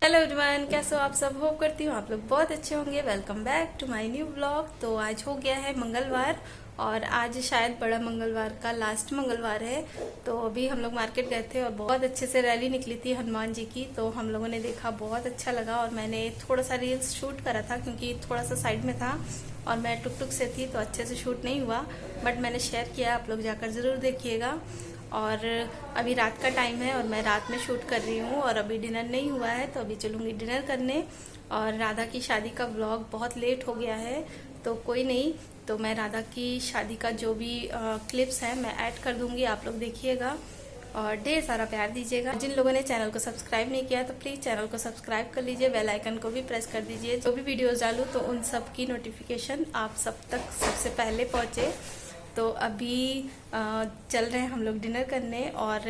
Hello everyone, कैसे हो आप सब। होप करती हूँ आप लोग बहुत अच्छे होंगे। Welcome back to my new blog. तो आज हो गया है मंगलवार और आज शायद बड़ा मंगलवार का लास्ट मंगलवार है। तो अभी हम लोग मार्केट गए थे और बहुत अच्छे से रैली निकली थी हनुमान जी की। तो हम लोगों ने देखा, बहुत अच्छा लगा और मैंने थोड़ा सा रील्स शूट करा था क्योंकि थोड़ा सा साइड में था और मैं टुक टुक से थी तो अच्छे से शूट नहीं हुआ, बट मैंने शेयर किया। आप लोग जाकर ज़रूर देखिएगा। और अभी रात का टाइम है और मैं रात में शूट कर रही हूँ और अभी डिनर नहीं हुआ है, तो अभी चलूँगी डिनर करने। और राधा की शादी का व्लॉग बहुत लेट हो गया है, तो कोई नहीं, तो मैं राधा की शादी का जो भी क्लिप्स हैं मैं ऐड कर दूँगी, आप लोग देखिएगा और ढेर सारा प्यार दीजिएगा। जिन लोगों ने चैनल को सब्सक्राइब नहीं किया तो प्लीज़ चैनल को सब्सक्राइब कर लीजिए, बेल आइकन को भी प्रेस कर दीजिए। जो भी वीडियोस डालूँ तो उन सब की नोटिफिकेशन आप सब तक सबसे पहले पहुँचे। तो अभी चल रहे हैं हम लोग डिनर करने। और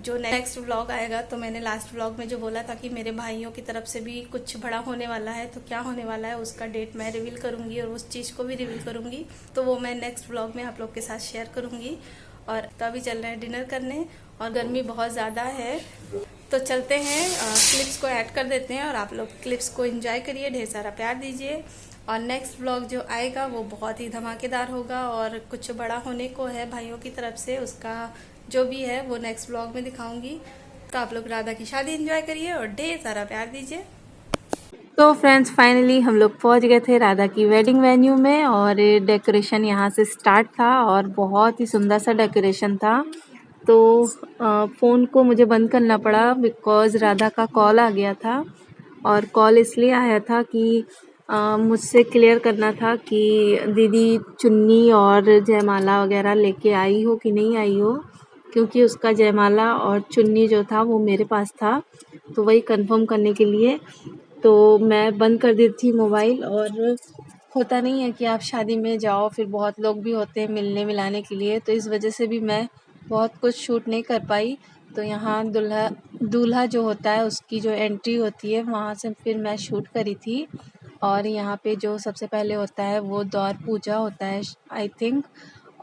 जो नेक्स्ट व्लॉग आएगा, तो मैंने लास्ट व्लॉग में जो बोला था कि मेरे भाइयों की तरफ से भी कुछ बड़ा होने वाला है, तो क्या होने वाला है उसका डेट मैं रिवील करूंगी और उस चीज़ को भी रिवील करूंगी, तो वो मैं नेक्स्ट व्लॉग में आप लोग के साथ शेयर करूंगी। और तो अभी चल रहे हैं डिनर करने और गर्मी बहुत ज़्यादा है, तो चलते हैं क्लिप्स को ऐड कर देते हैं और आप लोग क्लिप्स को एंजॉय करिए, ढेर सारा प्यार दीजिए। और नेक्स्ट व्लॉग जो आएगा वो बहुत ही धमाकेदार होगा और कुछ बड़ा होने को है भाइयों की तरफ से, उसका जो भी है वो नेक्स्ट व्लॉग में दिखाऊंगी। तो आप लोग राधा की शादी एंजॉय करिए और ढेर सारा प्यार दीजिए। तो फ्रेंड्स, फाइनली हम लोग पहुंच गए थे राधा की वेडिंग वेन्यू में और डेकोरेशन यहाँ से स्टार्ट था और बहुत ही सुंदर सा डेकोरेशन था। तो फ़ोन को मुझे बंद करना पड़ा बिकॉज़ राधा का कॉल आ गया था। और कॉल इसलिए आया था कि मुझसे क्लियर करना था कि दीदी चुन्नी और जयमाला वगैरह लेके आई हो कि नहीं आई हो, क्योंकि उसका जयमाला और चुन्नी जो था वो मेरे पास था, तो वही कंफर्म करने के लिए तो मैं बंद कर दी थी मोबाइल। और होता नहीं है कि आप शादी में जाओ फिर बहुत लोग भी होते हैं मिलने मिलाने के लिए, तो इस वजह से भी मैं बहुत कुछ शूट नहीं कर पाई। तो यहाँ दूल्हा दूल्हा जो होता है उसकी जो एंट्री होती है वहाँ से फिर मैं शूट करी थी। और यहाँ पे जो सबसे पहले होता है वो द्वार पूजा होता है आई थिंक,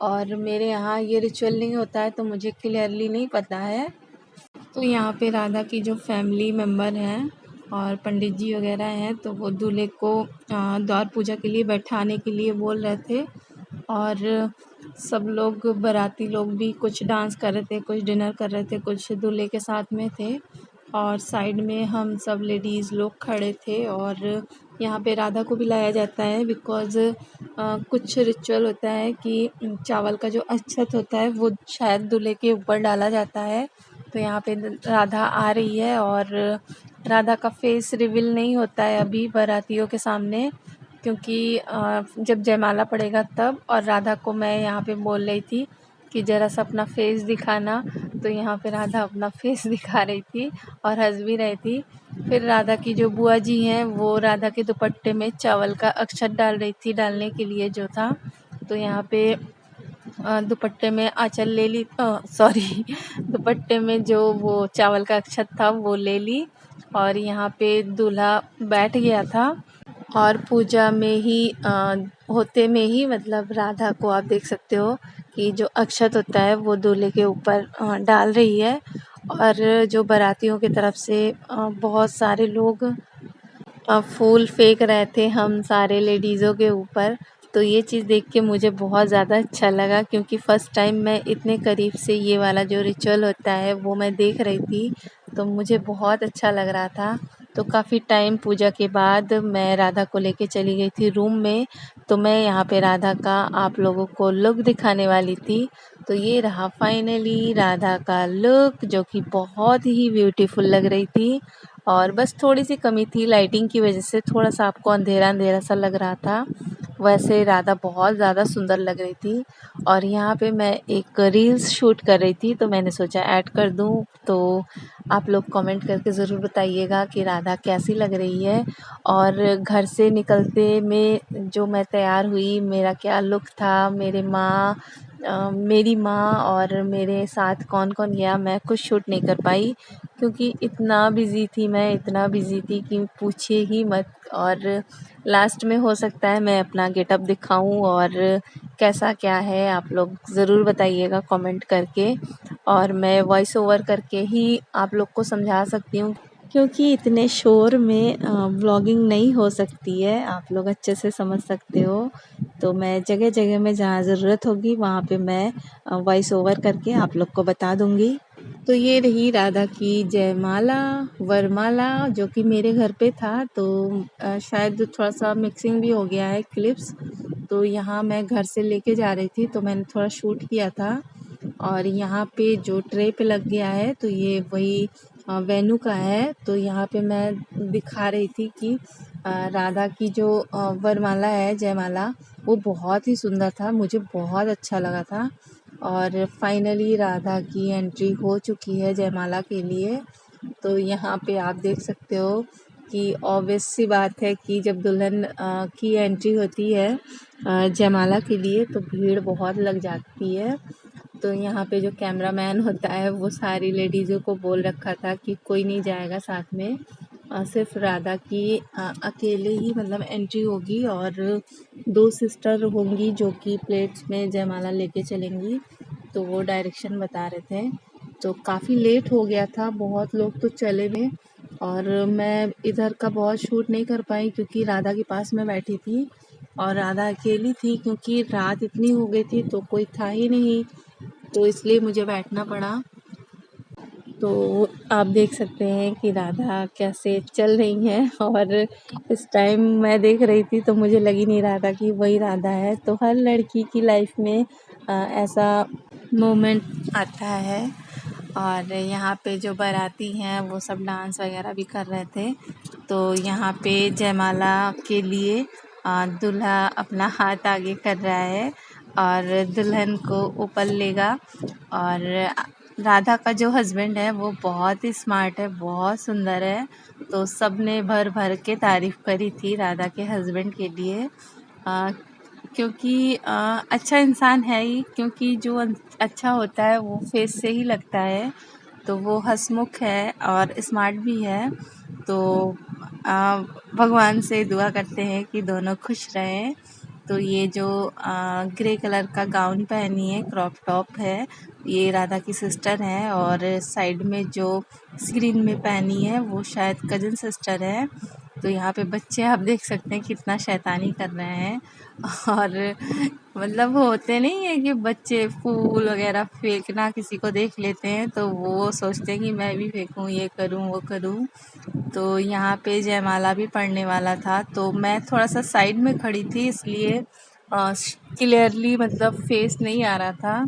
और मेरे यहाँ ये रिचुअल नहीं होता है तो मुझे क्लियरली नहीं पता है। तो यहाँ पे राधा की जो फैमिली मेम्बर हैं और पंडित जी वगैरह हैं, तो वो दूल्हे को द्वार पूजा के लिए बैठाने के लिए बोल रहे थे। और सब लोग बाराती लोग भी कुछ डांस कर रहे थे, कुछ डिनर कर रहे थे, कुछ दूल्हे के साथ में थे और साइड में हम सब लेडीज़ लोग खड़े थे। और यहाँ पे राधा को भी लाया जाता है बिकॉज़ कुछ रिचुअल होता है कि चावल का जो अक्षत होता है वो शायद दूल्हे के ऊपर डाला जाता है। तो यहाँ पे राधा आ रही है और राधा का फेस रिवील नहीं होता है अभी बारातियों के सामने, क्योंकि जब जयमाला पड़ेगा तब। और राधा को मैं यहाँ पे बोल रही थी कि ज़रा सा अपना फेस दिखाना, तो यहाँ पे राधा अपना फेस दिखा रही थी और हंस भी रही थी। फिर राधा की जो बुआ जी हैं वो राधा के दुपट्टे में चावल का अक्षत डाल रही थी, डालने के लिए जो था। तो यहाँ पे दुपट्टे में आँचल ले ली, सॉरी दुपट्टे में जो वो चावल का अक्षत था वो ले ली और यहाँ पे दूल्हा बैठ गया था। और पूजा में ही होते में ही मतलब राधा को आप देख सकते हो कि जो अक्षत होता है वो दूल्हे के ऊपर डाल रही है। और जो बारातियों की तरफ से बहुत सारे लोग फूल फेंक रहे थे हम सारे लेडीज़ों के ऊपर। तो ये चीज़ देख के मुझे बहुत ज़्यादा अच्छा लगा, क्योंकि फ़र्स्ट टाइम मैं इतने करीब से ये वाला जो रिचुअल होता है वो मैं देख रही थी, तो मुझे बहुत अच्छा लग रहा था। तो काफ़ी टाइम पूजा के बाद मैं राधा को लेके चली गई थी रूम में, तो मैं यहाँ पे राधा का आप लोगों को लुक दिखाने वाली थी। तो ये रहा फाइनली राधा का लुक, जो कि बहुत ही ब्यूटीफुल लग रही थी। और बस थोड़ी सी कमी थी लाइटिंग की वजह से, थोड़ा सा आपको अंधेरा अंधेरा सा लग रहा था, वैसे राधा बहुत ज़्यादा सुंदर लग रही थी। और यहाँ पे मैं एक रील्स शूट कर रही थी तो मैंने सोचा ऐड कर दूँ, तो आप लोग कमेंट करके ज़रूर बताइएगा कि राधा कैसी लग रही है। और घर से निकलते में जो मैं तैयार हुई, मेरा क्या लुक था, मेरी माँ और मेरे साथ कौन कौन गया मैं कुछ शूट नहीं कर पाई, क्योंकि इतना इतना बिज़ी थी कि पूछिए ही मत। और लास्ट में हो सकता है मैं अपना गेटअप दिखाऊं और कैसा क्या है आप लोग ज़रूर बताइएगा कमेंट करके, और मैं वॉइस ओवर करके ही आप लोग को समझा सकती हूँ क्योंकि इतने शोर में व्लॉगिंग नहीं हो सकती है, आप लोग अच्छे से समझ सकते हो। तो मैं जगह जगह में जहाँ ज़रूरत होगी वहाँ पे मैं वॉइस ओवर करके आप लोग को बता दूँगी। तो ये रही राधा की जयमाला वरमाला जो कि मेरे घर पे था। तो शायद थोड़ा सा मिक्सिंग भी हो गया है क्लिप्स। तो यहाँ मैं घर से लेके जा रही थी तो मैंने थोड़ा शूट किया था। और यहाँ पे जो ट्रे पे लग गया है तो ये वही वेन्यू का है। तो यहाँ पे मैं दिखा रही थी कि राधा की जो वरमाला है जयमाला वो बहुत ही सुंदर था, मुझे बहुत अच्छा लगा था। और फाइनली राधा की एंट्री हो चुकी है जयमाला के लिए। तो यहाँ पे आप देख सकते हो कि ऑब्वियस सी बात है कि जब दुल्हन की एंट्री होती है जयमाला के लिए तो भीड़ बहुत लग जाती है। तो यहाँ पे जो कैमरामैन होता है वो सारी लेडीज़ों को बोल रखा था कि कोई नहीं जाएगा साथ में, सिर्फ राधा की अकेले ही मतलब एंट्री होगी और 2 सिस्टर होंगी जो कि प्लेट्स में जयमाला लेके चलेंगी। तो वो डायरेक्शन बता रहे थे। तो काफ़ी लेट हो गया था, बहुत लोग तो चले गए और मैं इधर का बहुत शूट नहीं कर पाई क्योंकि राधा के पास मैं बैठी थी और राधा अकेली थी क्योंकि रात इतनी हो गई थी तो कोई था ही नहीं, तो इसलिए मुझे बैठना पड़ा। तो आप देख सकते हैं कि राधा कैसे चल रही हैं और इस टाइम मैं देख रही थी तो मुझे लग ही नहीं रहा था कि वही राधा है। तो हर लड़की की लाइफ में ऐसा मोमेंट आता है। और यहाँ पे जो बाराती हैं वो सब डांस वगैरह भी कर रहे थे। तो यहाँ पे जयमाला के लिए दूल्हा अपना हाथ आगे कर रहा है और दुल्हन को ऊपर लेगा। और राधा का जो हस्बैंड है वो बहुत ही स्मार्ट है, बहुत सुंदर है। तो सब ने भर भर के तारीफ़ करी थी राधा के हस्बैंड के लिए, क्योंकि अच्छा इंसान है ही, क्योंकि जो अच्छा होता है वो फेस से ही लगता है। तो वो हंसमुख है और स्मार्ट भी है। तो भगवान से दुआ करते हैं कि दोनों खुश रहें। तो ये जो ग्रे कलर का गाउन पहनी है, क्रॉप टॉप है, ये राधा की सिस्टर हैं। और साइड में जो स्क्रीन में पहनी है वो शायद कज़न सिस्टर है। तो यहाँ पे बच्चे आप देख सकते हैं कितना शैतानी कर रहे हैं। और मतलब होते नहीं है कि बच्चे फूल वगैरह फेंकना किसी को देख लेते हैं तो वो सोचते हैं कि मैं भी फेंकूं, ये करूं वो करूं। तो यहाँ पे जयमाला भी पड़ने वाला था तो मैं थोड़ा सा साइड में खड़ी थी, इसलिए क्लियरली मतलब फेस नहीं आ रहा था।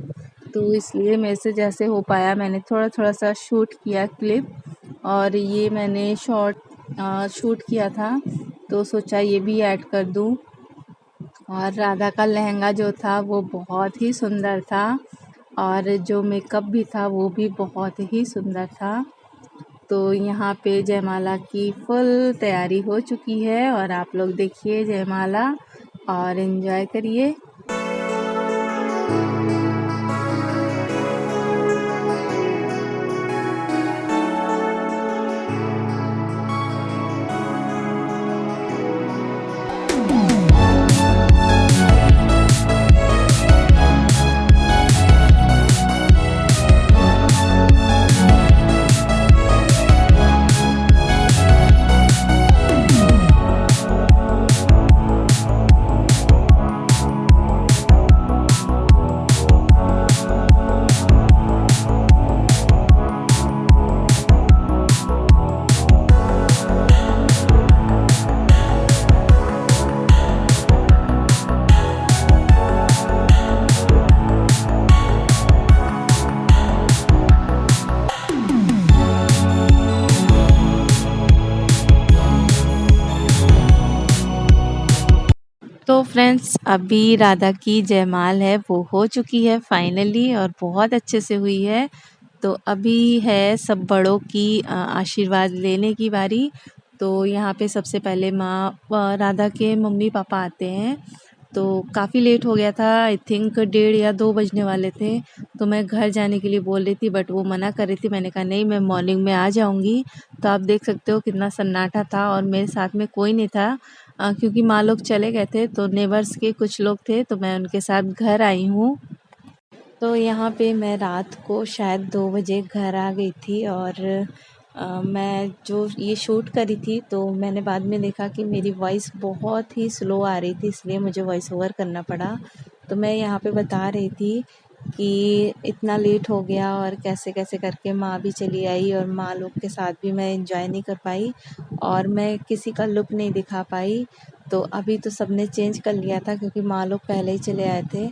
तो इसलिए मेरे से जैसे हो पाया मैंने थोड़ा थोड़ा सा शूट किया क्लिप। और ये मैंने शॉर्ट शूट किया था तो सोचा ये भी ऐड कर दूं। और राधा का लहंगा जो था वो बहुत ही सुंदर था और जो मेकअप भी था वो भी बहुत ही सुंदर था। तो यहाँ पे जयमाला की फुल तैयारी हो चुकी है और आप लोग देखिए जयमाला और एंजॉय करिए। तो फ्रेंड्स अभी राधा की जयमाल है वो हो चुकी है फाइनली और बहुत अच्छे से हुई है। तो अभी है सब बड़ों की आशीर्वाद लेने की बारी। तो यहाँ पे सबसे पहले माँ राधा के मम्मी पापा आते हैं। तो काफ़ी लेट हो गया था, आई थिंक 1:30 या 2 बजने वाले थे। तो मैं घर जाने के लिए बोल रही थी बट वो मना कर रही थी। मैंने कहा नहीं, मैं मॉर्निंग में आ जाऊँगी। तो आप देख सकते हो कितना सन्नाटा था और मेरे साथ में कोई नहीं था, क्योंकि माँ लोग चले गए थे। तो नेबर्स के कुछ लोग थे तो मैं उनके साथ घर आई हूँ। तो यहाँ पे मैं रात को शायद 2 बजे घर आ गई थी और मैं जो ये शूट करी थी तो मैंने बाद में देखा कि मेरी वॉइस बहुत ही स्लो आ रही थी, इसलिए मुझे वॉइस ओवर करना पड़ा। तो मैं यहाँ पे बता रही थी कि इतना लेट हो गया और कैसे कैसे करके माँ भी चली आई और माँ लोग के साथ भी मैं एंजॉय नहीं कर पाई और मैं किसी का लुक नहीं दिखा पाई। तो अभी तो सबने चेंज कर लिया था क्योंकि माँ लोग पहले ही चले आए थे।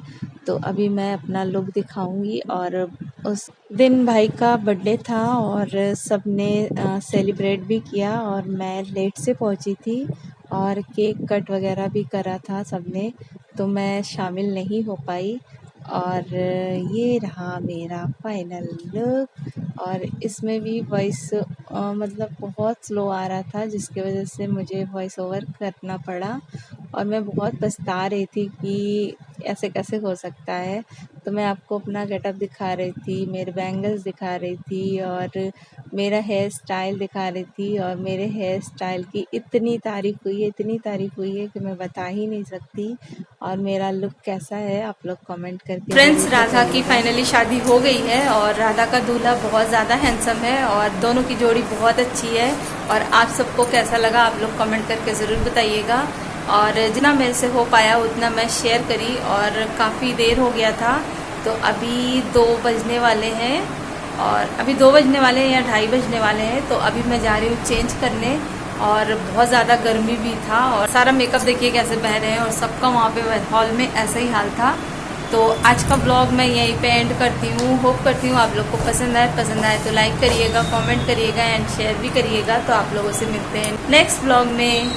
तो अभी मैं अपना लुक दिखाऊंगी। और उस दिन भाई का बर्थडे था और सबने सेलिब्रेट भी किया और मैं लेट से पहुंची थी और केक कट वगैरह भी करा था सबने, तो मैं शामिल नहीं हो पाई। और ये रहा मेरा फाइनल लुक और इसमें भी वॉइस मतलब बहुत स्लो आ रहा था, जिसकी वजह से मुझे वॉइस ओवर करना पड़ा और मैं बहुत पछता रही थी कि ऐसे कैसे हो सकता है। तो मैं आपको अपना गेटअप दिखा रही थी, मेरे बैंगल्स दिखा रही थी और मेरा हेयर स्टाइल दिखा रही थी और मेरे हेयर स्टाइल की इतनी तारीफ़ हुई है, इतनी तारीफ़ हुई है कि मैं बता ही नहीं सकती। और मेरा लुक कैसा है आप लोग कमेंट करके फ्रेंड्स, ज़रूर राधा की बताइएगा। फाइनली शादी हो गई है और राधा का दूल्हा बहुत ज़्यादा हैंडसम है और दोनों की जोड़ी बहुत अच्छी है। और आप सबको कैसा लगा आप लोग कमेंट करके ज़रूर बताइएगा। और जितना मेरे से हो पाया उतना मैं शेयर करी और काफ़ी देर हो गया था, तो अभी 2 बजने वाले हैं और अभी 2 बजने वाले हैं या 2:30 बजने वाले हैं। तो अभी मैं जा रही हूँ चेंज करने और बहुत ज़्यादा गर्मी भी था और सारा मेकअप देखिए कैसे बह रहे हैं और सबका वहाँ पे हॉल में ऐसा ही हाल था। तो आज का ब्लॉग मैं यहीं पे एंड करती हूँ। होप करती हूँ आप लोग को पसंद आए तो लाइक करिएगा, कमेंट करिएगा एंड शेयर भी करिएगा। तो आप लोगों से मिलते हैं नेक्स्ट ब्लॉग में।